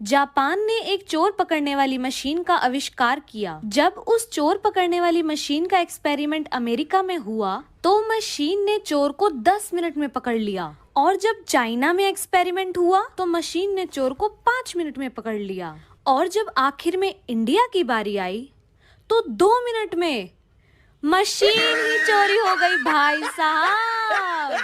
Japan ने एक चोर पकड़ने वाली मशीन का आविष्कार किया। जब उस चोर पकड़ने वाली मशीन का एक्सपेरिमेंट अमेरिका में हुआ तो मशीन ने चोर को 10 मिनट में पकड़ लिया, और जब चाइना में एक्सपेरिमेंट हुआ तो मशीन ने चोर को 5 मिनट में पकड़ लिया, और जब आखिर में इंडिया की बारी आई तो 2 मिनट में मशीन ही चोरी हो गई भाई साहब।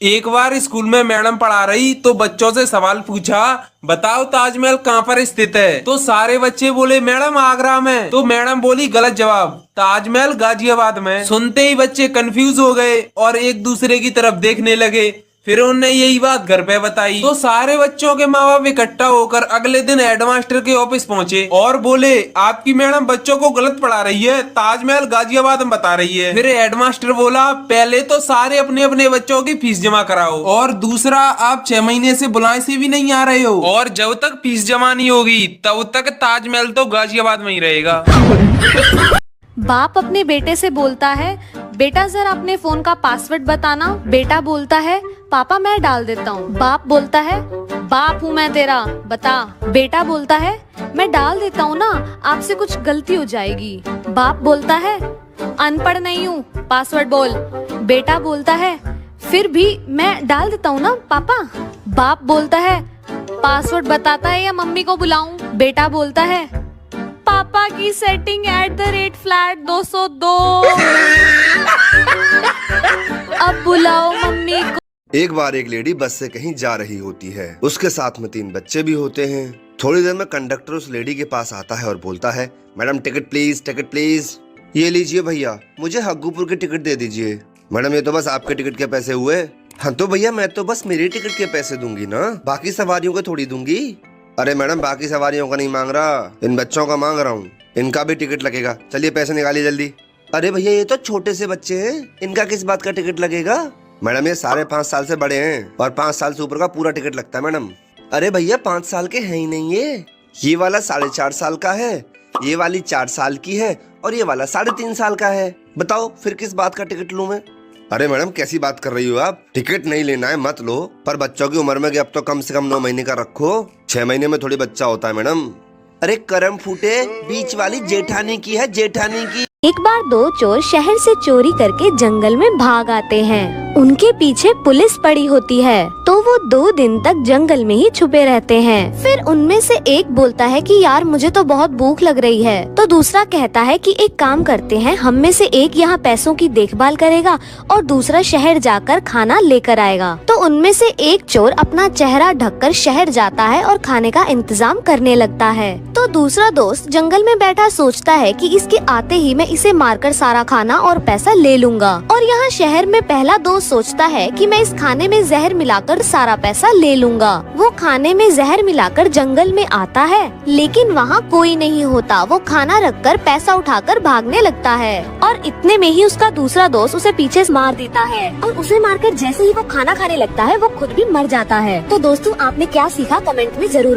एक बार स्कूल में मैडम पढ़ा रही तो बच्चों से सवाल पूछा, बताओ ताजमहल कहाँ पर स्थित है। तो सारे बच्चे बोले मैडम आगरा में। तो मैडम बोली गलत जवाब, ताजमहल गाजियाबाद में। सुनते ही बच्चे कंफ्यूज हो गए और एक दूसरे की तरफ देखने लगे। फिर उन्होंने यही बात घर पे बताई तो सारे बच्चों के माँ बाप इकट्ठा होकर अगले दिन हेडमास्टर के ऑफिस पहुंचे और बोले आपकी मैडम बच्चों को गलत पढ़ा रही है, ताजमहल गाजियाबाद में बता रही है। फिर हेडमास्टर बोला पहले तो सारे अपने अपने बच्चों की फीस जमा कराओ, और दूसरा आप 6 महीने से बुलाए से भी नहीं आ रहे हो, और जब तक फीस जमा नहीं होगी तब तक ताजमहल तो गाजियाबाद में ही रहेगा। बाप अपने बेटे से बोलता है बेटा जरा अपने फोन का पासवर्ड बताना। बेटा बोलता है पापा मैं डाल देता हूँ। बाप बोलता है बाप हूँ मैं तेरा, बता। बेटा बोलता है मैं डाल देता हूँ ना, आपसे कुछ गलती हो जाएगी। बाप बोलता है अनपढ़ नहीं हूँ, पासवर्ड बोल। बेटा बोलता है फिर भी मैं डाल देता हूँ ना पापा। बाप बोलता है पासवर्ड बताता है या मम्मी को बुलाऊं। बेटा बोलता है पापा की सेटिंग @flat 202 अब बुलाओ मम्मी को। एक बार एक लेडी बस से कहीं जा रही होती है, उसके साथ में 3 बच्चे भी होते हैं। थोड़ी देर में कंडक्टर उस लेडी के पास आता है और बोलता है madam ticket please, ticket please. ये लीजिए भैया, मुझे हग्गूपुर की टिकट दे दीजिए। मैडम ये तो बस आपके टिकट के पैसे हुए। हाँ तो भैया मैं तो बस मेरी टिकट के पैसे दूंगी ना, बाकी सवारियों को थोड़ी दूंगी। अरे मैडम बाकी सवारियों का नहीं मांग रहा, इन बच्चों का मांग रहा हूँ, इनका भी टिकट लगेगा। चलिए पैसे निकालिए जल्दी। अरे भैया ये तो छोटे से बच्चे हैं, इनका किस बात का टिकट लगेगा। मैडम ये सारे 5 साल से बड़े हैं और 5 साल से ऊपर का पूरा टिकट लगता है मैडम। अरे भैया 5 साल के हैं ही नहीं ये वाला 4.5 साल का है, ये वाली 4 साल की है और ये वाला 3.5 साल का है। बताओ फिर किस बात का टिकट लूं मैं। अरे मैडम कैसी बात कर रही हो आप, टिकट नहीं लेना है मत लो, पर बच्चों की उम्र में अब तो कम से कम 9 महीने का रखो, 6 महीने में थोड़ी बच्चा होता है मैडम। अरे करम फूटे, बीच वाली जेठानी की है, जेठानी की। एक बार 2 चोर शहर से चोरी करके जंगल में भाग आते हैं। उनके पीछे पुलिस पड़ी होती है तो वो 2 दिन तक जंगल में ही छुपे रहते हैं। फिर उनमें से एक बोलता है कि यार मुझे तो बहुत भूख लग रही है। तो दूसरा कहता है कि एक काम करते हैं, हम में से एक यहाँ पैसों की देखभाल करेगा और दूसरा शहर जाकर खाना लेकर आएगा। तो उनमें से एक चोर अपना चेहरा ढककर शहर जाता है और खाने का इंतजाम करने लगता है। तो दूसरा दोस्त जंगल में बैठा सोचता है कि इसके आते ही मैं इसे मारकर सारा खाना और पैसा ले लूंगा। और यहाँ शहर में पहला दोस्त सोचता है कि मैं इस खाने में जहर मिलाकर सारा पैसा ले लूंगा। वो खाने में जहर मिलाकर जंगल में आता है, लेकिन वहाँ कोई नहीं होता। वो खाना रखकर पैसा उठाकर भागने लगता है और इतने में ही उसका दूसरा दोस्त उसे पीछे से मार देता है, और उसे मारकर जैसे ही वो खाना खाने लगता है वो खुद भी मर जाता है। तो दोस्तों आपने क्या सीखा कमेंट में जरूर